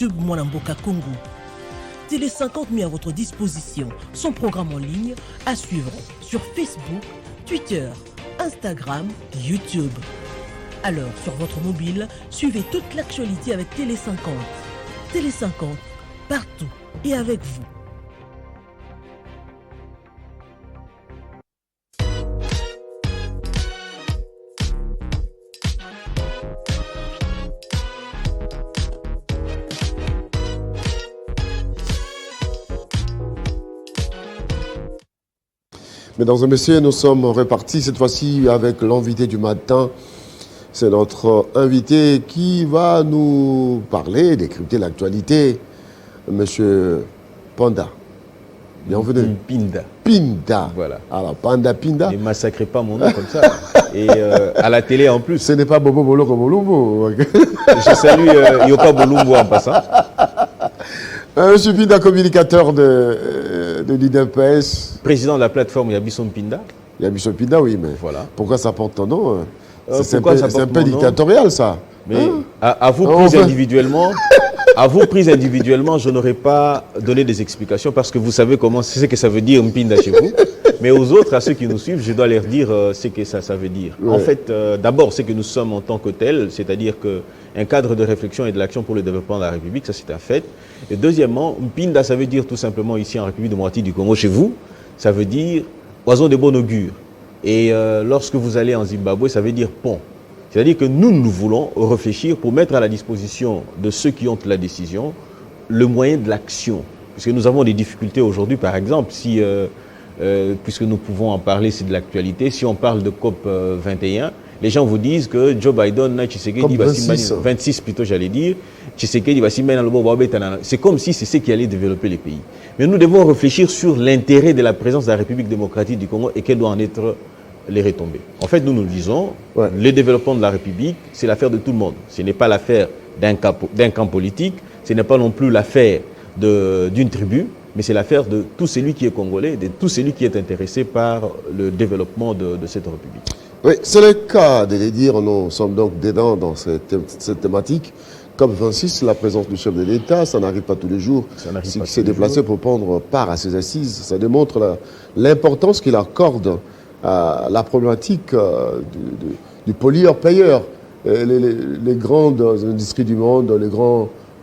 YouTube Mwanamboka Congo. Télé 50 met à votre disposition son programme en ligne à suivre sur Facebook, Twitter, Instagram, YouTube. Alors, sur votre mobile, suivez toute l'actualité avec Télé 50. Télé 50, partout et avec vous. Mesdames et messieurs, nous sommes repartis cette fois-ci avec l'invité du matin. C'est notre invité qui va nous parler, décrypter l'actualité. Monsieur Panda. Bienvenue. Pinda. Pinda. Voilà. Alors, Panda, Pinda. Ne massacrez pas mon nom comme ça. Et à la télé en plus. Ce n'est pas Bobo Bolo comme Bolumbo. Je salue Yoka Bolumbo en passant. Monsieur Pinda, communicateur de l'IDPS. Président de la plateforme Yabisson Pinda. Yabisson Pinda, oui, mais voilà. Pourquoi ça porte ton nom? C'est un peu nom dictatorial, ça. Mais à vous pris individuellement, je n'aurais pas donné des explications parce que vous savez comment c'est ce que ça veut dire Mpinda chez vous. Mais aux autres, à ceux qui nous suivent, je dois leur dire ce que ça veut dire. Ouais. En fait, d'abord, c'est que nous sommes en tant que tels, c'est-à-dire qu'un cadre de réflexion et de l'action pour le développement de la République, ça c'est un fait. Et deuxièmement, Mpinda, ça veut dire tout simplement ici en République démocratique du Congo, chez vous, ça veut dire oiseau de bon augure. Et lorsque vous allez en Zimbabwe, ça veut dire pont. C'est-à-dire que nous voulons réfléchir pour mettre à la disposition de ceux qui ont la décision le moyen de l'action. Puisque nous avons des difficultés aujourd'hui, par exemple, si, puisque nous pouvons en parler, c'est de l'actualité, si on parle de COP 21, les gens vous disent que Joe Biden, Tshisekedi, 26 plutôt j'allais dire, Tshisekedi va s'y mettre dans le. C'est comme si c'est ce qui allait développer les pays. Mais nous devons réfléchir sur l'intérêt de la présence de la République démocratique du Congo et quelles doivent en être les retombées. En fait, nous disons, le développement de la République, c'est l'affaire de tout le monde. Ce n'est pas l'affaire d'un camp politique, ce n'est pas non plus l'affaire d'une tribu, mais c'est l'affaire de tout celui qui est congolais, de tout celui qui est intéressé par le développement de cette République. Oui, c'est le cas de le dire. Nous sommes donc dedans dans cette thématique. Comme 26, la présence du chef de l'État, ça n'arrive pas tous les jours. Il s'est déplacé pour prendre part à ces assises. Ça démontre l'importance qu'il accorde à la problématique du pollueur-payeur. Les grandes industries du monde,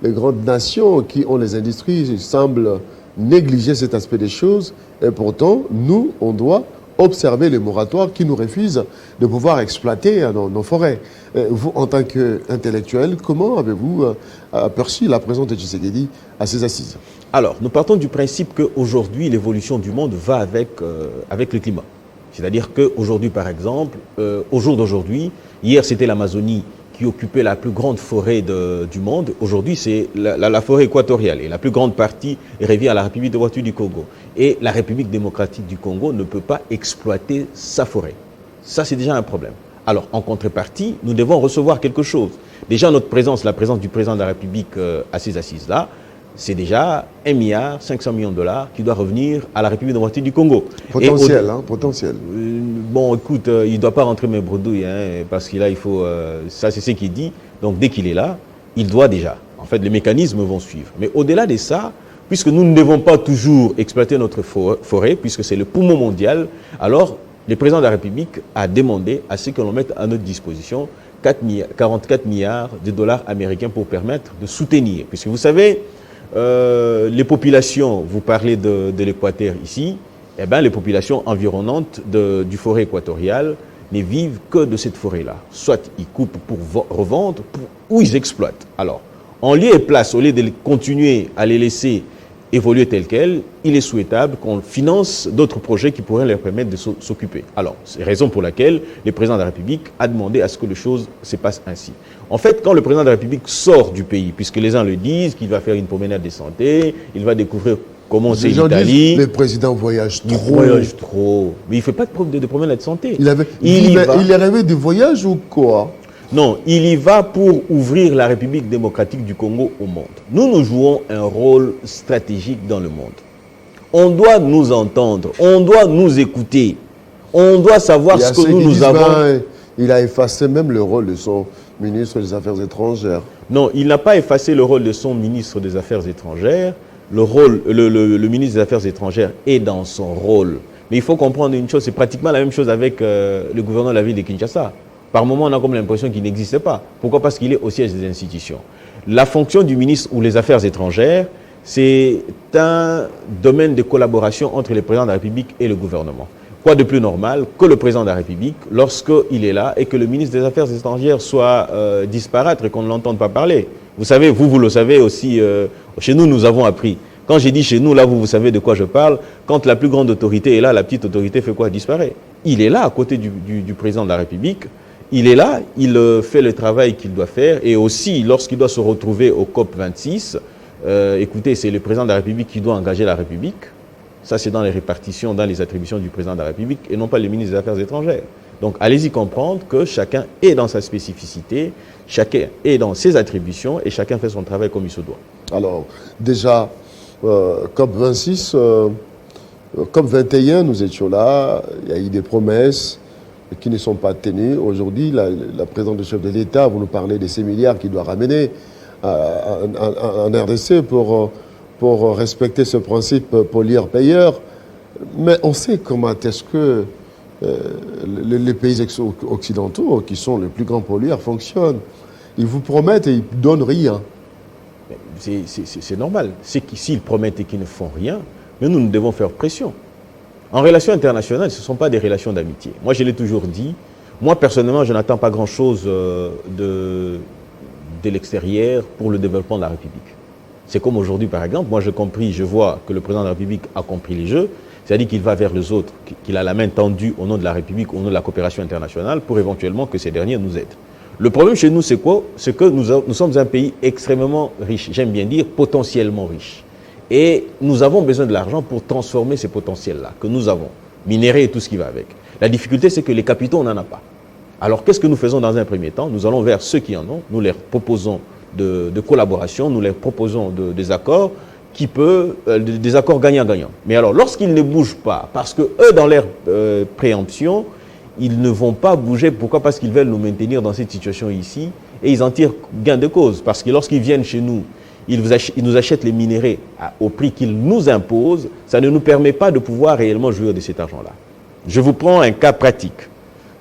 les grandes nations qui ont les industries semblent négliger cet aspect des choses. Et pourtant, nous, on doit observer les moratoires qui nous refusent de pouvoir exploiter nos forêts. Vous, en tant qu'intellectuel, comment avez-vous perçu la présence de Tshisekedi à ces assises? Alors, nous partons du principe qu'aujourd'hui, l'évolution du monde va avec le climat. C'est-à-dire qu'aujourd'hui, par exemple, au jour d'aujourd'hui, hier c'était l'Amazonie qui occupait la plus grande forêt du monde. Aujourd'hui, c'est la forêt équatoriale. Et la plus grande partie revient à la République démocratique du Congo. Et la République démocratique du Congo ne peut pas exploiter sa forêt. Ça, c'est déjà un problème. Alors, en contrepartie, nous devons recevoir quelque chose. Déjà, notre présence, la présence du président de la République à ces assises-là, c'est déjà 1,5 milliard de dollars qui doit revenir à la République démocratique du Congo. Potentiel, potentiel. Bon, écoute, il ne doit pas rentrer mes bredouilles, parce que là, il faut... ça, c'est ce qu'il dit. Donc, dès qu'il est là, il doit déjà. En fait, les mécanismes vont suivre. Mais au-delà de ça, puisque nous ne devons pas toujours exploiter notre forêt, puisque c'est le poumon mondial, alors, le président de la République a demandé à ce que l'on mette à notre disposition 44 milliards de dollars américains pour permettre de soutenir. Puisque vous savez... les populations, vous parlez de l'équateur ici, eh bien, les populations environnantes du forêt équatoriale ne vivent que de cette forêt-là. Soit ils coupent pour revendre, ou ils exploitent. Alors, en lieu et place, au lieu de continuer à les laisser évoluer telles quelles, il est souhaitable qu'on finance d'autres projets qui pourraient leur permettre de s'occuper. Alors, c'est la raison pour laquelle le président de la République a demandé à ce que les choses se passent ainsi. En fait, quand le président de la République sort du pays, puisque les gens le disent, qu'il va faire une promenade de santé, il va découvrir comment c'est l'Italie. Le président voyage trop. Il voyage trop. Mais il ne fait pas de promenade de santé. Il est rêvé de voyage ou quoi? Non, il y va pour ouvrir la République démocratique du Congo au monde. Nous jouons un rôle stratégique dans le monde. On doit nous entendre, on doit nous écouter, on doit savoir ce que nous avons. Il a effacé même le rôle de son ministre des Affaires étrangères. Non, il n'a pas effacé le rôle de son ministre des Affaires étrangères. Le ministre des Affaires étrangères est dans son rôle. Mais il faut comprendre une chose, c'est pratiquement la même chose avec le gouverneur de la ville de Kinshasa. Par moment, on a comme l'impression qu'il n'existe pas. Pourquoi? Parce qu'il est au siège des institutions. La fonction du ministre ou les Affaires étrangères, c'est un domaine de collaboration entre le président de la République et le gouvernement. Quoi de plus normal que le président de la République, lorsqu'il est là, et que le ministre des Affaires étrangères soit disparaître et qu'on ne l'entende pas parler. Vous savez, vous le savez aussi, chez nous, nous avons appris. Quand j'ai dit chez nous, là, vous savez de quoi je parle. Quand la plus grande autorité est là, la petite autorité fait quoi? Disparaît. Il est là, à côté du président de la République. Il est là, il fait le travail qu'il doit faire. Et aussi, lorsqu'il doit se retrouver au COP26, écoutez, c'est le président de la République qui doit engager la République. Ça, c'est dans les répartitions, dans les attributions du président de la République et non pas le ministre des Affaires étrangères. Donc, allez-y comprendre que chacun est dans sa spécificité, chacun est dans ses attributions et chacun fait son travail comme il se doit. Alors, déjà, COP26, COP21, nous étions là, il y a eu des promesses qui ne sont pas tenues. Aujourd'hui, la présidente du chef de l'État, vous nous parlez de ces milliards qu'il doit ramener en RDC pour respecter ce principe pollueur-payeur. Mais on sait comment est-ce que les pays occidentaux, qui sont les plus grands pollueurs, fonctionnent. Ils vous promettent et ils ne donnent rien. C'est normal. C'est s'ils promettent et qu'ils ne font rien, mais nous devons faire pression. En relations internationales, ce ne sont pas des relations d'amitié. Moi, je l'ai toujours dit. Moi, personnellement, je n'attends pas grand-chose de l'extérieur pour le développement de la République. C'est comme aujourd'hui, par exemple, moi je vois que le président de la République a compris les jeux, c'est-à-dire qu'il va vers les autres, qu'il a la main tendue au nom de la République, au nom de la coopération internationale, pour éventuellement que ces derniers nous aident. Le problème chez nous, c'est quoi? C'est que nous sommes un pays extrêmement riche, j'aime bien dire potentiellement riche. Et nous avons besoin de l'argent pour transformer ces potentiels-là que nous avons, minéraux et tout ce qui va avec. La difficulté, c'est que les capitaux, on n'en a pas. Alors qu'est-ce que nous faisons dans un premier temps? Nous allons vers ceux qui en ont, nous leur proposons de collaboration, nous leur proposons des accords des accords gagnant-gagnant. Mais alors, lorsqu'ils ne bougent pas, parce que eux, dans leur préemption, ils ne vont pas bouger. Pourquoi? Parce qu'ils veulent nous maintenir dans cette situation ici, et ils en tirent gain de cause. Parce que lorsqu'ils viennent chez nous, ils nous achètent les minéraux au prix qu'ils nous imposent, ça ne nous permet pas de pouvoir réellement jouir de cet argent-là. Je vous prends un cas pratique.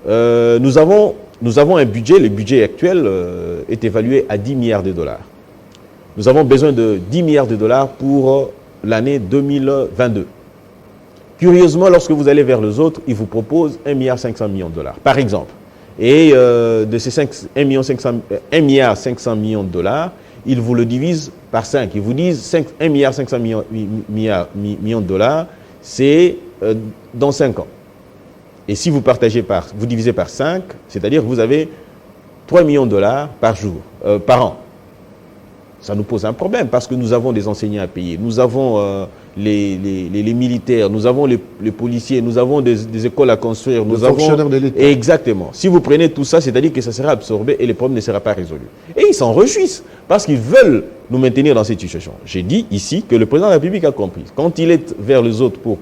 Nous avons un budget, le budget actuel est évalué à 10 milliards de dollars. Nous avons besoin de 10 milliards de dollars pour l'année 2022. Curieusement, lorsque vous allez vers les autres, ils vous proposent 1,5 milliard de dollars, par exemple. Et de ces 1,5 milliard de dollars, ils vous le divisent par 5. Ils vous disent 1,5 milliard de dollars, c'est dans 5 ans. Et si vous divisez par 5, c'est-à-dire que vous avez 3 millions de dollars par an. Ça nous pose un problème parce que nous avons des enseignants à payer, nous avons les militaires, nous avons les policiers, nous avons des écoles à construire, nous avons... fonctionnaires de l'État. Exactement. Si vous prenez tout ça, c'est-à-dire que ça sera absorbé et le problème ne sera pas résolu. Et ils s'en réjouissent parce qu'ils veulent nous maintenir dans cette situation. J'ai dit ici que le président de la République a compris. Quand il est vers les autres pour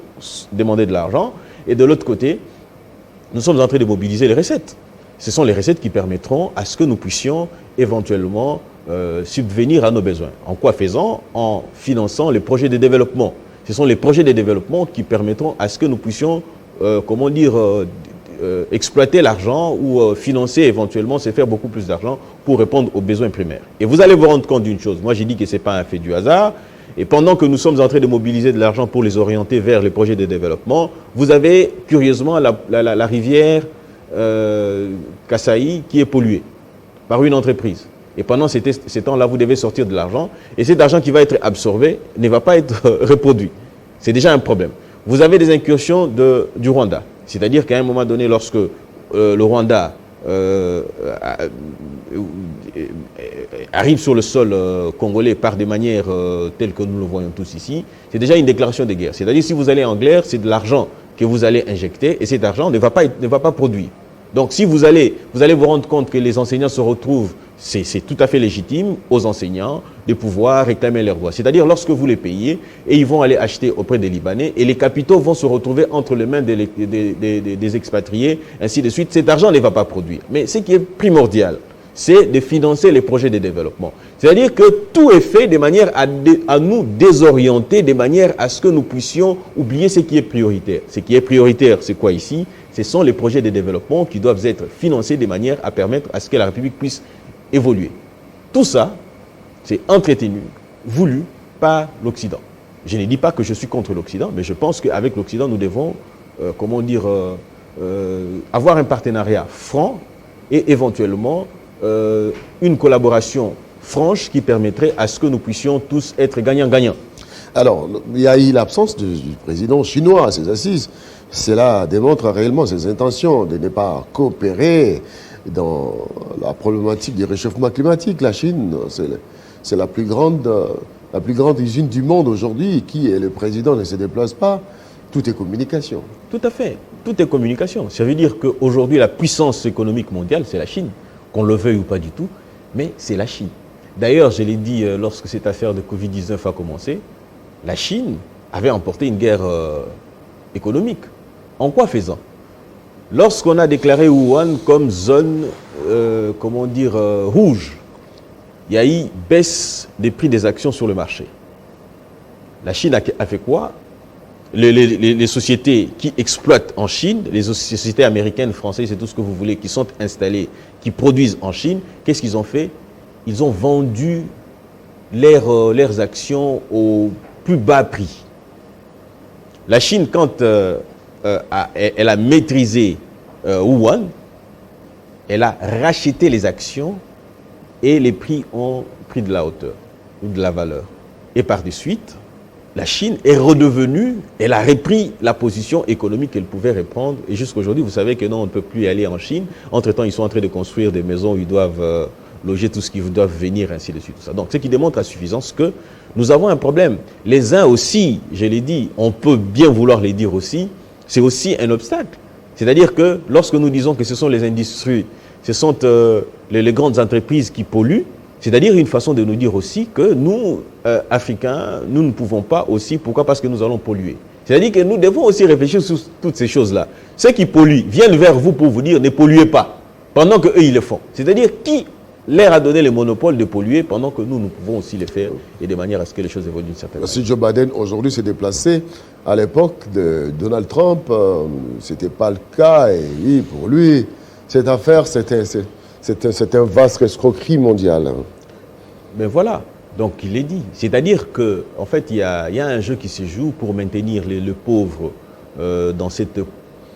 demander de l'argent, et de l'autre côté, nous sommes en train de mobiliser les recettes. Ce sont les recettes qui permettront à ce que nous puissions éventuellement subvenir à nos besoins. En quoi faisant? En finançant les projets de développement. Ce sont les projets de développement qui permettront à ce que nous puissions, exploiter l'argent ou financer éventuellement, se faire beaucoup plus d'argent pour répondre aux besoins primaires. Et vous allez vous rendre compte d'une chose. Moi, j'ai dit que ce n'est pas un fait du hasard. Et pendant que nous sommes en train de mobiliser de l'argent pour les orienter vers les projets de développement, vous avez curieusement la rivière Kasaï qui est polluée par une entreprise. Et pendant ces temps-là, vous devez sortir de l'argent. Et cet argent qui va être absorbé ne va pas être reproduit. C'est déjà un problème. Vous avez des incursions du Rwanda. C'est-à-dire qu'à un moment donné, lorsque le Rwanda arrive sur le sol congolais par des manières telles que nous le voyons tous ici, c'est déjà une déclaration de guerre. C'est-à-dire si vous allez en guerre, c'est de l'argent que vous allez injecter et cet argent ne va pas produire. Donc si vous allez vous rendre compte que les enseignants se retrouvent, c'est tout à fait légitime aux enseignants de pouvoir réclamer leurs droits. C'est-à-dire lorsque vous les payez et ils vont aller acheter auprès des Libanais et les capitaux vont se retrouver entre les mains des expatriés, ainsi de suite, cet argent ne va pas produire. Mais ce qui est primordial, c'est de financer les projets de développement. C'est-à-dire que tout est fait de manière à nous désorienter, de manière à ce que nous puissions oublier ce qui est prioritaire. Ce qui est prioritaire, c'est quoi ici? Ce sont les projets de développement qui doivent être financés de manière à permettre à ce que la République puisse évoluer. Tout ça, c'est entretenu, voulu par l'Occident. Je ne dis pas que je suis contre l'Occident, mais je pense qu'avec l'Occident, nous devons, avoir un partenariat franc et éventuellement une collaboration franche qui permettrait à ce que nous puissions tous être gagnants-gagnants. Alors, il y a eu l'absence du président chinois à ces assises. Cela démontre réellement ses intentions de ne pas coopérer dans la problématique du réchauffement climatique. La Chine, c'est la plus grande usine du monde aujourd'hui. Qui est le président ne se déplace pas. Tout est communication. Tout à fait. Tout est communication. Ça veut dire qu'aujourd'hui, la puissance économique mondiale, c'est la Chine. Qu'on le veuille ou pas du tout, mais c'est la Chine. D'ailleurs, je l'ai dit lorsque cette affaire de Covid-19 a commencé, la Chine avait emporté une guerre économique. En quoi faisant? Lorsqu'on a déclaré Wuhan comme zone, rouge, il y a eu baisse des prix des actions sur le marché. La Chine a fait quoi? Les sociétés qui exploitent en Chine, les sociétés américaines, françaises et tout ce que vous voulez, qui sont installées, qui produisent en Chine, qu'est-ce qu'ils ont fait? Ils ont vendu leurs actions au plus bas prix. La Chine, quand elle a maîtrisé Wuhan, elle a racheté les actions et les prix ont pris de la hauteur ou de la valeur. Et par de suite, la Chine est redevenue, elle a repris la position économique qu'elle pouvait reprendre. Et jusqu'aujourd'hui, vous savez que non, on ne peut plus y aller en Chine. Entre-temps, ils sont en train de construire des maisons où ils doivent loger tout ce qu'ils doivent venir, ainsi de suite. Tout ça. Donc, ce qui démontre à suffisance que nous avons un problème. Les uns aussi, je l'ai dit, on peut bien vouloir les dire aussi, c'est aussi un obstacle. C'est-à-dire que lorsque nous disons que ce sont les industries, ce sont les grandes entreprises qui polluent, c'est-à-dire une façon de nous dire aussi que nous, Africains, nous ne pouvons pas aussi. Pourquoi? Parce que nous allons polluer. C'est-à-dire que nous devons aussi réfléchir sur toutes ces choses-là. Ceux qui polluent viennent vers vous pour vous dire ne polluez pas, pendant qu'eux, ils le font. C'est-à-dire qui leur a donné le monopole de polluer pendant que nous pouvons aussi le faire et de manière à ce que les choses évoluent d'une certaine manière. Si Joe Biden aujourd'hui s'est déplacé, à l'époque de Donald Trump, ce n'était pas le cas. Et oui, pour lui, cette affaire, c'est un vaste escroquerie mondiale. Mais voilà, donc il est dit. C'est-à-dire qu'en fait, il y a un jeu qui se joue pour maintenir le pauvre dans cette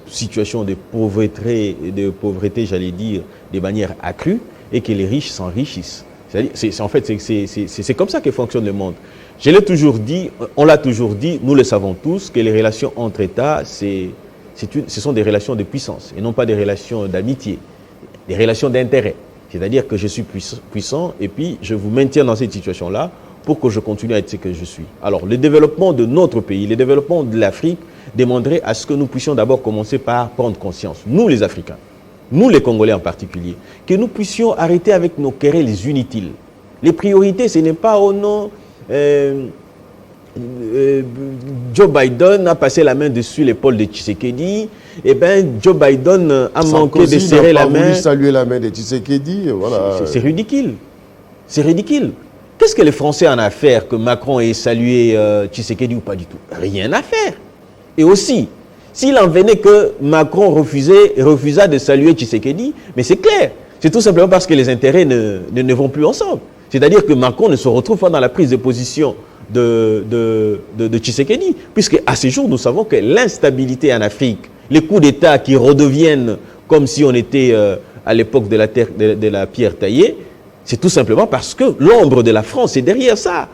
situation de pauvreté, j'allais dire, de manière accrue, et que les riches s'enrichissent. C'est comme ça que fonctionne le monde. Je l'ai toujours dit, on l'a toujours dit, nous le savons tous, que les relations entre États, ce sont des relations de puissance, et non pas des relations d'amitié, des relations d'intérêt. C'est-à-dire que je suis puissant et puis je vous maintiens dans cette situation-là pour que je continue à être ce que je suis. Alors, le développement de notre pays, le développement de l'Afrique demanderait à ce que nous puissions d'abord commencer par prendre conscience, nous les Africains, nous les Congolais en particulier, que nous puissions arrêter avec nos querelles inutiles. Les priorités, ce n'est pas au nom... Joe Biden a passé la main dessus l'épaule de Tshisekedi. Eh bien, Joe Biden a manqué de serrer la main. Voulu saluer la main de Tshisekedi. Voilà. C'est ridicule. C'est ridicule. Qu'est-ce que les Français en ont à faire que Macron ait salué Tshisekedi ou pas du tout? Rien à faire. Et aussi, s'il en venait que Macron refusa de saluer Tshisekedi, mais c'est clair. C'est tout simplement parce que les intérêts ne vont plus ensemble. C'est-à-dire que Macron ne se retrouve pas dans la prise de position de Tshisekedi, puisque à ce jour, nous savons que l'instabilité en Afrique, les coups d'État qui redeviennent comme si on était à l'époque de la pierre taillée, c'est tout simplement parce que l'ombre de la France est derrière ça.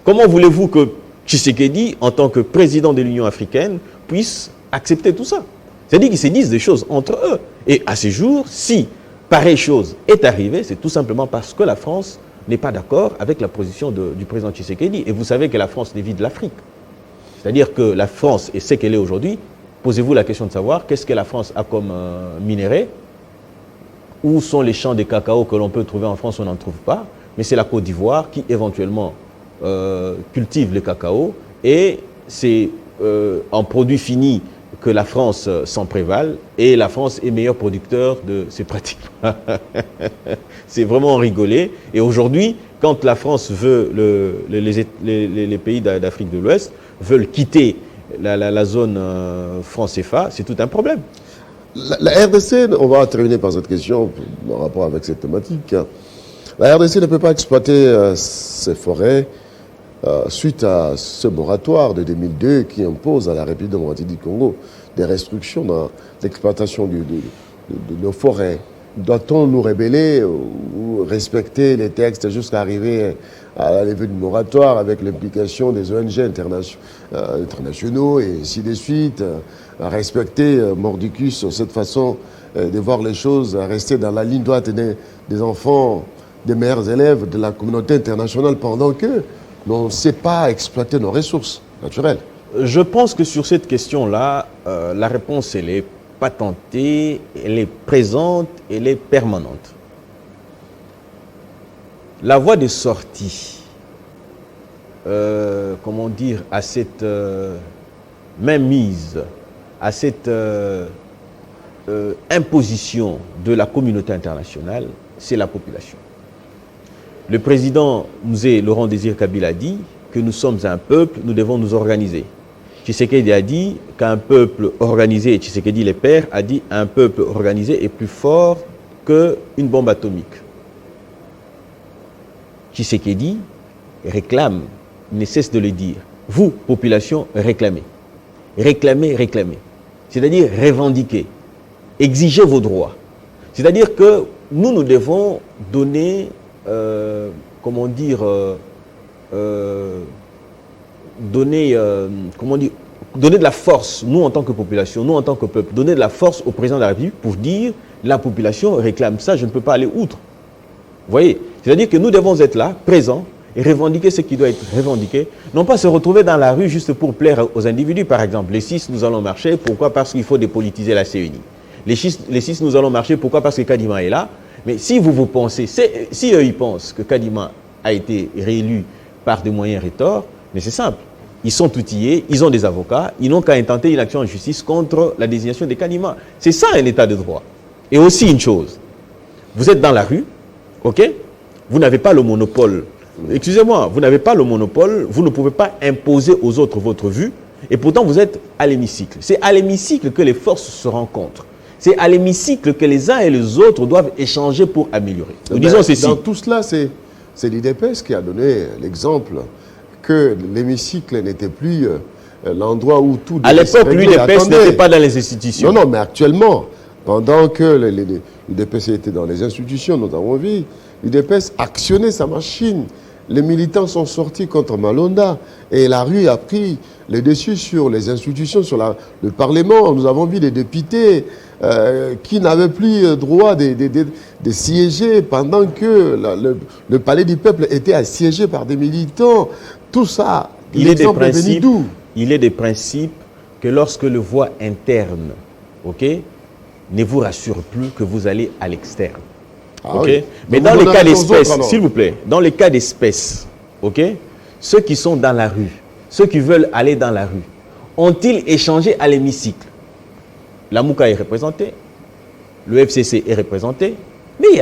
Comment voulez-vous que Tshisekedi, en tant que président de l'Union africaine, puisse accepter tout ça? C'est-à-dire qu'ils se disent des choses entre eux. Et à ce jour, si pareille chose est arrivée, c'est tout simplement parce que la France n'est pas d'accord avec la position du président Tshisekedi. Et vous savez que la France n'est de l'Afrique. C'est-à-dire que la France est ce qu'elle est aujourd'hui. Posez-vous la question de savoir qu'est-ce que la France a comme minerai. Où sont les champs de cacao que l'on peut trouver en France? On n'en trouve pas. Mais c'est la Côte d'Ivoire qui éventuellement cultive le cacao. Et c'est en produit fini que la France s'en prévale et la France est meilleur producteur de ces pratiques. C'est vraiment rigolé. Et aujourd'hui, quand la France veut, les pays d'Afrique de l'Ouest veulent quitter la zone franc CFA, c'est tout un problème. La RDC, on va terminer par cette question en rapport avec cette thématique. La RDC ne peut pas exploiter ses forêts suite à ce moratoire de 2002 qui impose à la République démocratique du Congo des restrictions dans l'exploitation de nos forêts. Doit-on nous rebeller ou respecter les textes jusqu'à arriver à la levée du moratoire avec l'implication des ONG internationaux et ainsi de suite, à respecter mordicus cette façon de voir les choses, à rester dans la ligne droite des enfants, des meilleurs élèves de la communauté internationale pendant que l'on ne sait pas exploiter nos ressources naturelles? Je pense que sur cette question-là, la réponse, elle est patentée, elle est présente, elle est permanente. La voie de sortie, comment dire, à cette mainmise, à cette imposition de la communauté internationale, c'est la population. Le président Laurent Désiré Kabila a dit que nous sommes un peuple, nous devons nous organiser. Tshisekedi a dit qu'un peuple organisé, Tshisekedi le père a dit un peuple organisé est plus fort qu'une bombe atomique. Tshisekedi réclame, il ne cesse de le dire. Vous, population, réclamez. Réclamez, réclamez. C'est-à-dire revendiquez. Exigez vos droits. C'est-à-dire que nous devons donner, comment dire, donner de la force, nous en tant que population, nous en tant que peuple, donner de la force au président de la République pour dire la population réclame ça, je ne peux pas aller outre. Vous voyez? C'est-à-dire que nous devons être là, présents, et revendiquer ce qui doit être revendiqué, non pas se retrouver dans la rue juste pour plaire aux individus. Par exemple, les 6, nous allons marcher, pourquoi? Parce qu'il faut dépolitiser la CENI. Les 6, nous allons marcher, pourquoi? Parce que Kadima est là. Mais si vous pensez, si eux ils pensent que Kadima a été réélu par des moyens rétors, mais c'est simple. Ils sont outillés, ils ont des avocats, ils n'ont qu'à intenter une action en justice contre la désignation de Kadima. C'est ça un état de droit. Et aussi une chose, vous êtes dans la rue, ok? Vous n'avez pas le monopole. Excusez-moi, vous n'avez pas le monopole, vous ne pouvez pas imposer aux autres votre vue, et pourtant vous êtes à l'hémicycle. C'est à l'hémicycle que les forces se rencontrent. C'est à l'hémicycle que les uns et les autres doivent échanger pour améliorer. Nous disons ceci. Dans tout cela, c'est l'IDPS qui a donné l'exemple que l'hémicycle n'était plus l'endroit où tout... À l'époque, l'UDPS n'était pas dans les institutions. Non, mais actuellement, pendant que l'UDPS était dans les institutions, nous avons vu, l'UDPS actionnait sa machine. Les militants sont sortis contre Malonda et la rue a pris le dessus sur les institutions, sur le Parlement. Nous avons vu des députés qui n'avaient plus droit de siéger pendant que le palais du peuple était assiégé par des militants. Tout ça, il est des principes que lorsque le voie interne, ok, ne vous rassure plus que vous allez à l'externe. Ah ok. Oui. Mais dans les cas d'espèce, s'il vous plaît, dans les cas d'espèce, ok, ceux qui sont dans la rue, ceux qui veulent aller dans la rue, ont-ils échangé à l'hémicycle? La Mouka est représentée, le FCC est représenté, mais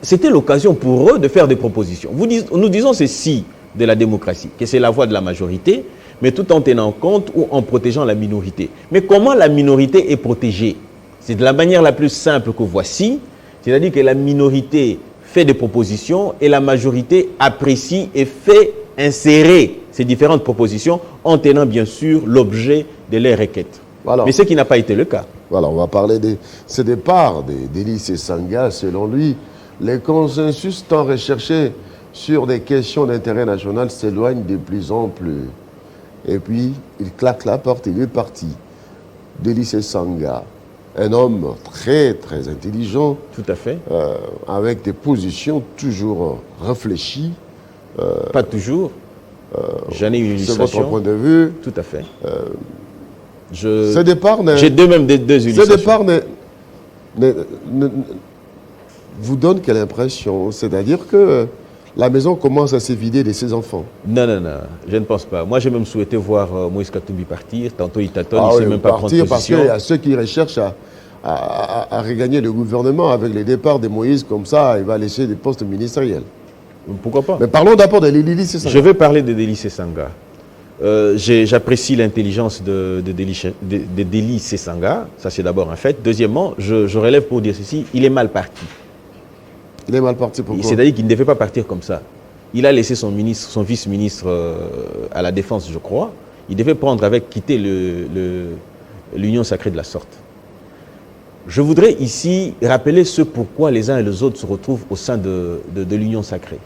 c'était l'occasion pour eux de faire des propositions. Nous disons ceci de la démocratie, que c'est la voix de la majorité, mais tout en tenant compte ou en protégeant la minorité. Mais comment la minorité est protégée? C'est de la manière la plus simple que voici, c'est-à-dire que la minorité fait des propositions et la majorité apprécie et fait insérer ces différentes propositions en tenant bien sûr l'objet de leurs requêtes. Voilà. Mais ce qui n'a pas été le cas. Voilà, on va parler de ce départ d'Élie Sesanga. Selon lui, les consensus tant recherchés sur des questions d'intérêt national s'éloignent de plus en plus. Et puis, il claque la porte, il est parti. Élie Sesanga, un homme très, très intelligent. Tout à fait. Avec des positions toujours réfléchies. Pas toujours. J'en ai une illustration. C'est votre point de vue. Tout à fait. Ce départ... J'ai deux illustrations. Ce départ vous donne quelle impression? C'est-à-dire que la maison commence à se vider de ses enfants. Non, je ne pense pas. Moi, j'ai même souhaité voir Moïse Katumbi partir. Tantôt, il tâtonne, il ne sait même pas prendre position. Parce qu'il y a ceux qui recherchent à regagner le gouvernement avec les départs de Moïse, comme ça, il va laisser des postes ministériels. Pourquoi pas? Mais parlons d'abord de Délice Sesanga. Je vais parler de Délice Sesanga. J'apprécie l'intelligence de Délice Sesanga. Ça, c'est d'abord un fait. Deuxièmement, je relève pour dire ceci, il est mal parti. Il est mal parti, pourquoi? C'est-à-dire qu'il ne devait pas partir comme ça. Il a laissé son vice-ministre à la Défense, je crois. Il devait quitter l'Union sacrée de la sorte. Je voudrais ici rappeler ce pourquoi les uns et les autres se retrouvent au sein de l'Union sacrée.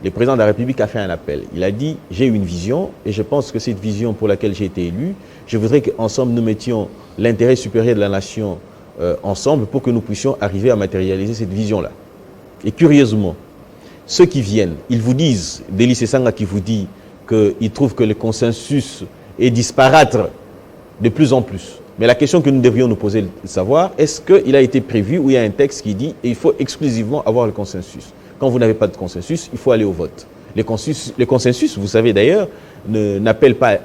Le président de la République a fait un appel. Il a dit, j'ai une vision et je pense que cette vision pour laquelle j'ai été élu, je voudrais qu'ensemble nous mettions l'intérêt supérieur de la nation ensemble pour que nous puissions arriver à matérialiser cette vision-là. Et curieusement, ceux qui viennent, ils vous disent, Délice Sesanga qui vous dit qu'il trouve que le consensus est disparate de plus en plus. Mais la question que nous devrions nous poser, de savoir, est-ce qu'il a été prévu ou il y a un texte qui dit qu'il faut exclusivement avoir le consensus? Quand vous n'avez pas de consensus, il faut aller au vote. Le consensus, vous savez d'ailleurs, n'appelle pas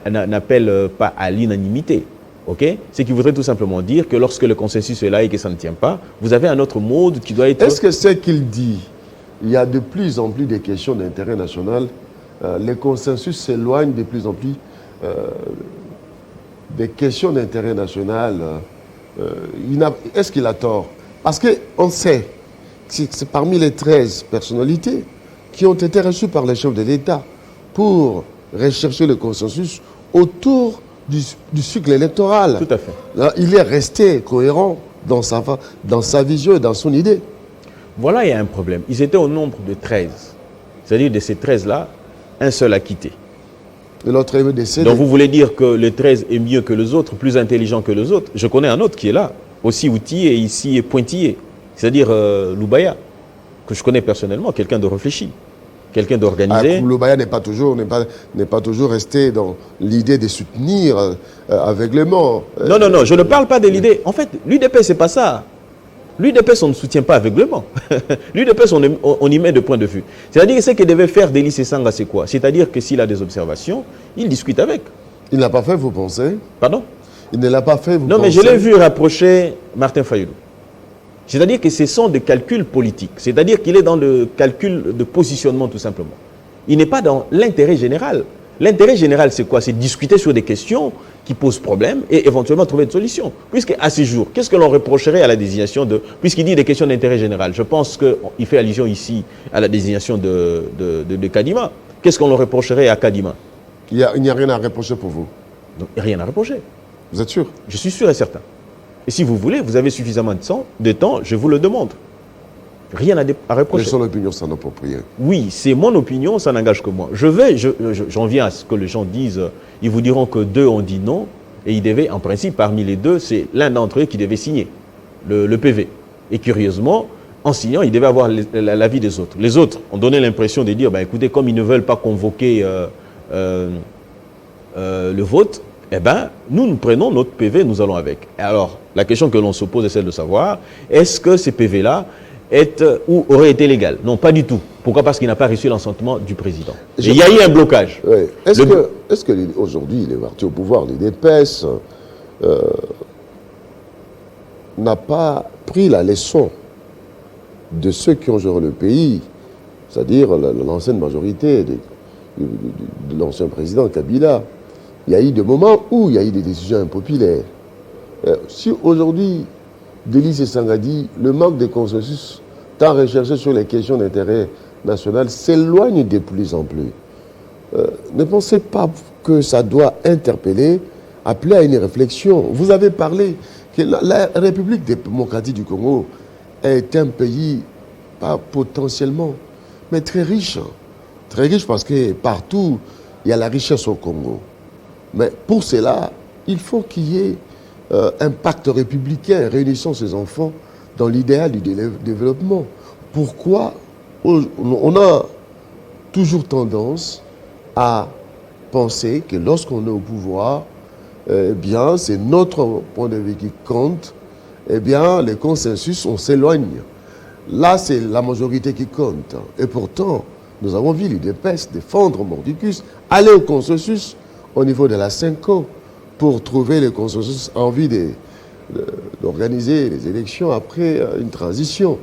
à l'unanimité. Okay? Ce qui voudrait tout simplement dire que lorsque le consensus est là et que ça ne tient pas, vous avez un autre mode qui doit être... Est-ce que ce qu'il dit, il y a de plus en plus de questions d'intérêt national, les consensus s'éloignent de plus en plus des questions d'intérêt national. Est-ce qu'il a tort? Parce qu'on sait que c'est parmi les 13 personnalités qui ont été reçues par les chefs de l'État pour rechercher le consensus autour du cycle électoral. Tout à fait. Là, il est resté cohérent dans sa vision et dans son idée. Voilà, il y a un problème. Ils étaient au nombre de 13. C'est-à-dire de ces 13-là, un seul a quitté. Et l'autre est décédé. Donc vous voulez dire que le 13 est mieux que les autres, plus intelligent que les autres? Je connais un autre qui est là, aussi outillé et ici pointillé. C'est-à-dire Loubaya, que je connais personnellement, quelqu'un de réfléchi. Quelqu'un d'organisé. Loubaya n'est pas toujours resté dans l'idée de soutenir aveuglément. Non, je ne parle pas de l'idée. En fait, l'UDPS, c'est pas ça. L'UDPS, on ne soutient pas aveuglément. L'UDPS, on y met de points de vue. C'est-à-dire que ce que devait faire Délice Sesanga, c'est quoi? C'est-à-dire que s'il a des observations, il discute avec. Il n'a pas fait, vous pensez? Pardon? Il ne l'a pas fait, vous pensez? Non, mais je l'ai vu rapprocher Martin Fayulu. C'est-à-dire que ce sont des calculs politiques. C'est-à-dire qu'il est dans le calcul de positionnement, tout simplement. Il n'est pas dans l'intérêt général. L'intérêt général, c'est quoi? C'est discuter sur des questions qui posent problème et éventuellement trouver une solution. Puisqu'à ce jour, qu'est-ce que l'on reprocherait à la désignation de... Puisqu'il dit des questions d'intérêt général, je pense qu'il fait allusion ici à la désignation de Kadima. Qu'est-ce qu'on le reprocherait à Kadima? Il n'y a rien à reprocher pour vous? Donc, rien à reprocher. Vous êtes sûr? Je suis sûr et certain. Et si vous voulez, vous avez suffisamment de temps, je vous le demande. Rien à reprocher. Mais son opinion, ça n'approprié. Oui, c'est mon opinion, ça n'engage que moi. J'en viens à ce que les gens disent, ils vous diront que 2 ont dit non, et ils devaient, en principe, parmi les 2, c'est l'un d'entre eux qui devait signer le PV. Et curieusement, en signant, il devait avoir l'avis des autres. Les autres ont donné l'impression de dire, écoutez, comme ils ne veulent pas convoquer le vote, nous prenons notre PV, nous allons avec. Alors, la question que l'on se pose est celle de savoir, est-ce que ces PV-là auraient été légales? Non, pas du tout. Pourquoi? Parce qu'il n'a pas reçu l'assentement du président. Et il y a eu un blocage. Oui. Est-ce qu'aujourd'hui, les partis au pouvoir, l'UDPS, n'a pas pris la leçon de ceux qui ont géré le pays, c'est-à-dire l'ancienne majorité de l'ancien président Kabila? Il y a eu des moments où il y a eu des décisions impopulaires. Si aujourd'hui, Délice Sesanga dit le manque de consensus tant recherché sur les questions d'intérêt national s'éloigne de plus en plus, ne pensez pas que ça doit interpeller, appeler à une réflexion? Vous avez parlé que la République démocratique du Congo est un pays, pas potentiellement, mais très riche. Très riche parce que partout, il y a la richesse au Congo. Mais pour cela, il faut qu'il y ait un pacte républicain réunissant ces enfants dans l'idéal du développement. Pourquoi on a toujours tendance à penser que lorsqu'on est au pouvoir, c'est notre point de vue qui compte, les consensus, on s'éloigne. Là, c'est la majorité qui compte. Et pourtant, Nous avons vu l'UDPS défendre Mordicus, aller au consensus au niveau de la CENCO pour trouver le consensus en vue d'organiser les élections après une transition.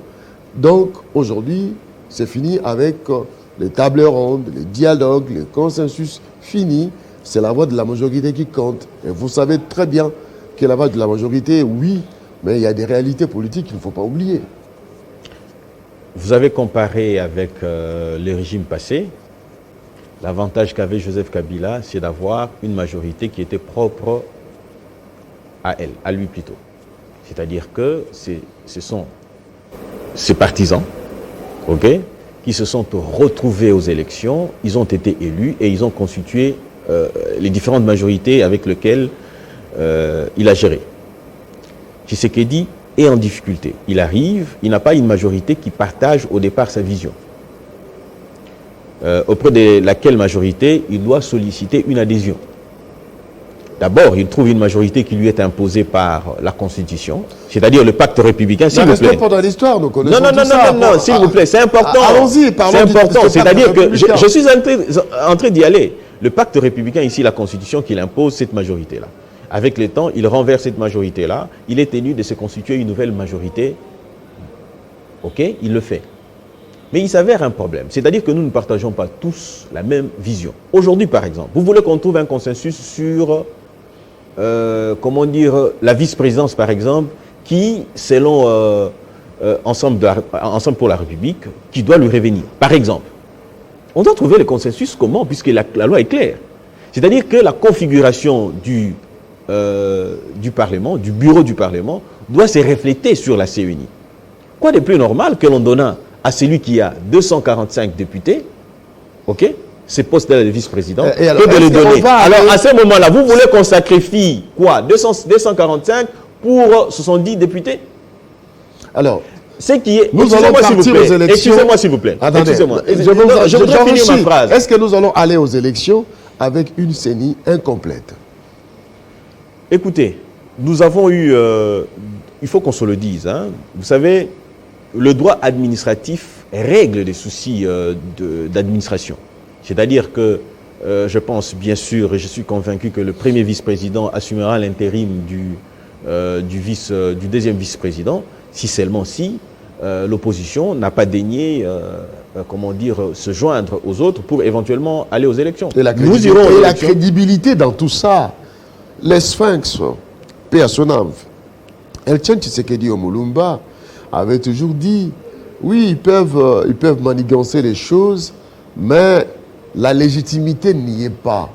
Donc aujourd'hui, c'est fini avec les tables rondes, les dialogues, les consensus finis. C'est la voix de la majorité qui compte. Et vous savez très bien que la voix de la majorité, oui, mais il y a des réalités politiques qu'il ne faut pas oublier. Vous avez comparé avec le régime passé. L'avantage qu'avait Joseph Kabila, c'est d'avoir une majorité qui était propre à elle, à lui plutôt. C'est-à-dire que ce sont ses partisans, ok, qui se sont retrouvés aux élections, ils ont été élus et ils ont constitué les différentes majorités avec lesquelles il a géré. Tshisekedi est en difficulté. Il arrive, il n'a pas une majorité qui partage au départ sa vision. Auprès de laquelle majorité il doit solliciter une adhésion. D'abord, il trouve une majorité qui lui est imposée par la Constitution, c'est-à-dire le pacte républicain, s'il vous plaît. Pas dans l'histoire, nous connaissons non, s'il vous plaît, c'est important. Allons-y, parlons. C'est important, c'est-à-dire que je suis en train d'y aller. Le pacte républicain, ici, la Constitution qui impose cette majorité-là. Avec le temps, il renverse cette majorité-là. Il est tenu de se constituer une nouvelle majorité. Ok, il le fait. Mais il s'avère un problème. C'est-à-dire que nous ne partageons pas tous la même vision. Aujourd'hui, par exemple, vous voulez qu'on trouve un consensus sur, comment dire, la vice-présidence, par exemple, qui, selon Ensemble pour la République, qui doit lui revenir. Par exemple, on doit trouver le consensus comment, puisque la loi est claire. C'est-à-dire que la configuration du Parlement, du bureau du Parlement, doit se refléter sur la CENI. Quoi de plus normal que l'on donne à celui qui a 245 députés, ok, ces postes de vice-président, que de les donner. Alors, à ce moment-là, vous voulez qu'on sacrifie quoi, 245 pour 70 députés? Alors, ce qui est... Nous allons partir aux élections. Excusez-moi, s'il vous plaît. Attendez, je voudrais finir ma phrase. Est-ce que nous allons aller aux élections avec une CENI incomplète? Écoutez, nous avons eu... il faut qu'on se le dise. Hein, vous savez, le droit administratif règle des soucis d'administration. C'est-à-dire que je pense bien sûr, et je suis convaincu que le premier vice-président assumera l'intérim du deuxième vice-président, si seulement si l'opposition n'a pas daigné comment dire, se joindre aux autres pour éventuellement aller aux élections. Et la crédibilité dans tout ça, les Sphinx, paix à son âme, Etienne Tshisekedi Omulumba avait toujours dit, oui, ils peuvent manigancer les choses, mais la légitimité n'y est pas.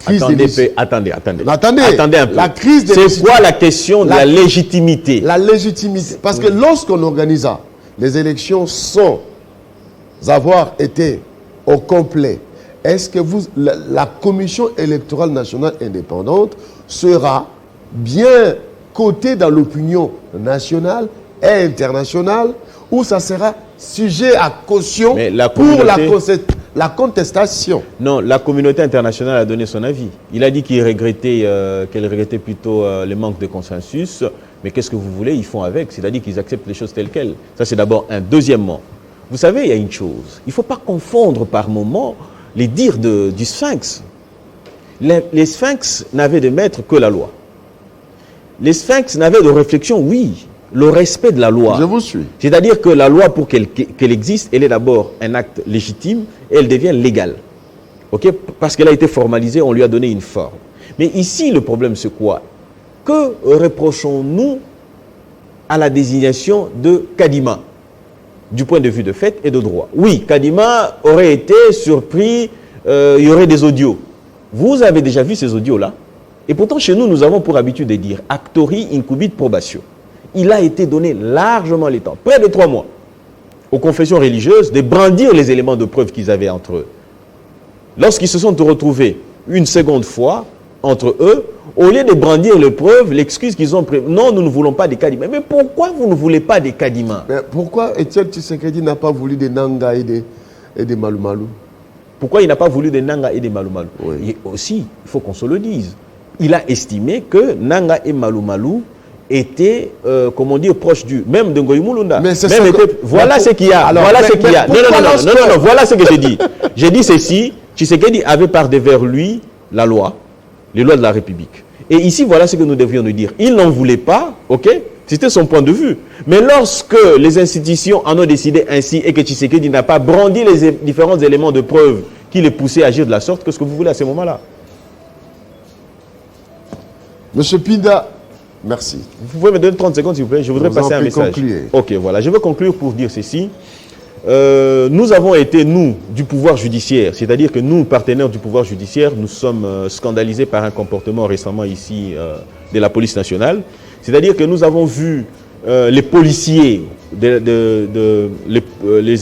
Attendez un peu. La crise des c'est quoi la question de la légitimité? La légitimité. Parce que lorsqu'on organisa les élections sans avoir été au complet, est-ce que la Commission électorale nationale indépendante sera bien cotée dans l'opinion nationale et internationale, ou ça sera sujet à caution pour la contestation? Non, la communauté internationale a donné son avis. Il a dit qu'elle regrettait plutôt le manque de consensus. Mais qu'est-ce que vous voulez, ils font avec. C'est-à-dire qu'ils acceptent les choses telles quelles. Ça, c'est d'abord un. Deuxièmement, vous savez, il y a une chose. Il ne faut pas confondre par moment les dires du Sphinx. Les Sphinx n'avaient de maître que la loi. Les Sphinx n'avaient de réflexion, oui, le respect de la loi. Je vous suis. C'est-à-dire que la loi, pour qu'elle existe, elle est d'abord un acte légitime et elle devient légale. Okay? Parce qu'elle a été formalisée, on lui a donné une forme. Mais ici, le problème, c'est quoi? Que reprochons-nous à la désignation de Kadima, du point de vue de fait et de droit? Oui, Kadima aurait été surpris, il y aurait des audios. Vous avez déjà vu ces audios-là? Et pourtant, chez nous, nous avons pour habitude de dire « actori incubit probatio ». Il a été donné largement les temps, près de 3 mois, aux confessions religieuses de brandir les éléments de preuve qu'ils avaient entre eux. Lorsqu'ils se sont retrouvés une seconde fois entre eux, au lieu de brandir les preuves, l'excuse qu'ils ont pris, non, nous ne voulons pas des Kadima. Mais pourquoi vous ne voulez pas des Kadima? Pourquoi Etienne Tshisekedi n'a pas voulu des Nanga et des Malumalu? Pourquoi il n'a pas voulu des Nanga et des Malumalu? Oui. Et aussi, il faut qu'on se le dise, il a estimé que Nanga et Malumalu était, comment dire, proche du, même de Ngoï Mulunda. Mais c'est voilà ce qu'il y a. Alors, voilà ce qu'il y a. Non, voilà ce que j'ai dit. J'ai dit ceci, Tshisekedi avait par devers lui la loi, les lois de la République. Et ici, voilà ce que nous devions nous dire. Il n'en voulait pas, ok? C'était son point de vue. Mais lorsque les institutions en ont décidé ainsi et que Tshisekedi n'a pas brandi les différents éléments de preuve qui les poussaient à agir de la sorte, qu'est-ce que vous voulez à ce moment-là? Monsieur Pinda, merci. Vous pouvez me donner 30 secondes, s'il vous plaît? Je voudrais passer un message. Conclure. Ok, voilà. Je veux conclure pour dire ceci. Nous avons été, nous, du pouvoir judiciaire, c'est-à-dire que nous, partenaires du pouvoir judiciaire, nous sommes scandalisés par un comportement récemment ici de la police nationale. C'est-à-dire que nous avons vu les policiers, les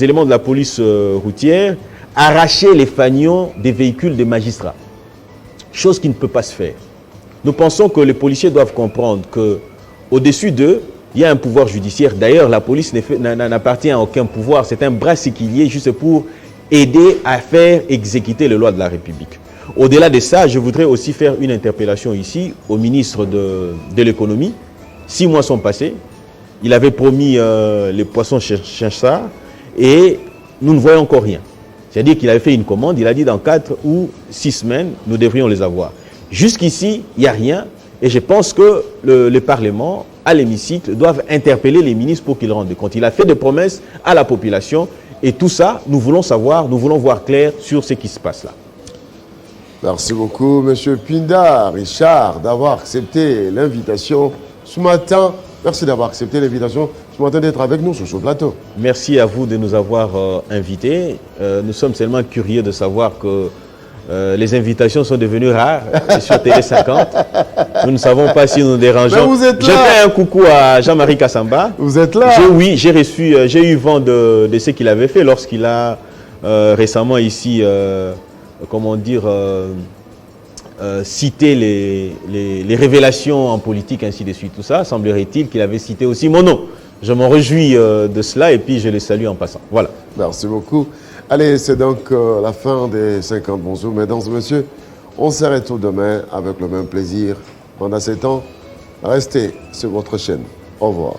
éléments de la police routière, arracher les fanions des véhicules des magistrats. Chose qui ne peut pas se faire. Nous pensons que les policiers doivent comprendre qu'au-dessus d'eux, il y a un pouvoir judiciaire. D'ailleurs, la police n'appartient à aucun pouvoir. C'est un bras séquilier juste pour aider à faire exécuter les lois de la République. Au-delà de ça, je voudrais aussi faire une interpellation ici au ministre de l'économie. 6 mois sont passés. Il avait promis les poissons chinchard et nous ne voyons encore rien. C'est-à-dire qu'il avait fait une commande. Il a dit dans 4 ou 6 semaines, nous devrions les avoir. Jusqu'ici, il n'y a rien. Et je pense que le Parlement, à l'hémicycle, doivent interpeller les ministres pour qu'ils rendent compte. Il a fait des promesses à la population. Et tout ça, nous voulons savoir, nous voulons voir clair sur ce qui se passe là. Merci beaucoup, Monsieur Pinda, Richard, d'avoir accepté l'invitation ce matin. Merci d'avoir accepté l'invitation ce matin d'être avec nous sur ce plateau. Merci à vous de nous avoir invités. Nous sommes seulement curieux de savoir que les invitations sont devenues rares sur Télé 50. Nous ne savons pas si nous dérangeons. Mais vous êtes là. J'ai fait un coucou à Jean-Marie Kassamba. Vous êtes là. Oui, j'ai eu vent de ce qu'il avait fait lorsqu'il a récemment ici, comment dire, cité les révélations en politique, ainsi de suite, tout ça. Semblerait-il qu'il avait cité aussi mon nom. Je m'en réjouis de cela et puis je les salue en passant. Voilà. Merci beaucoup. Allez, c'est donc la fin des 50 bonjours. Mesdames et messieurs, on se retrouve demain avec le même plaisir. Pendant ce temps, restez sur votre chaîne. Au revoir.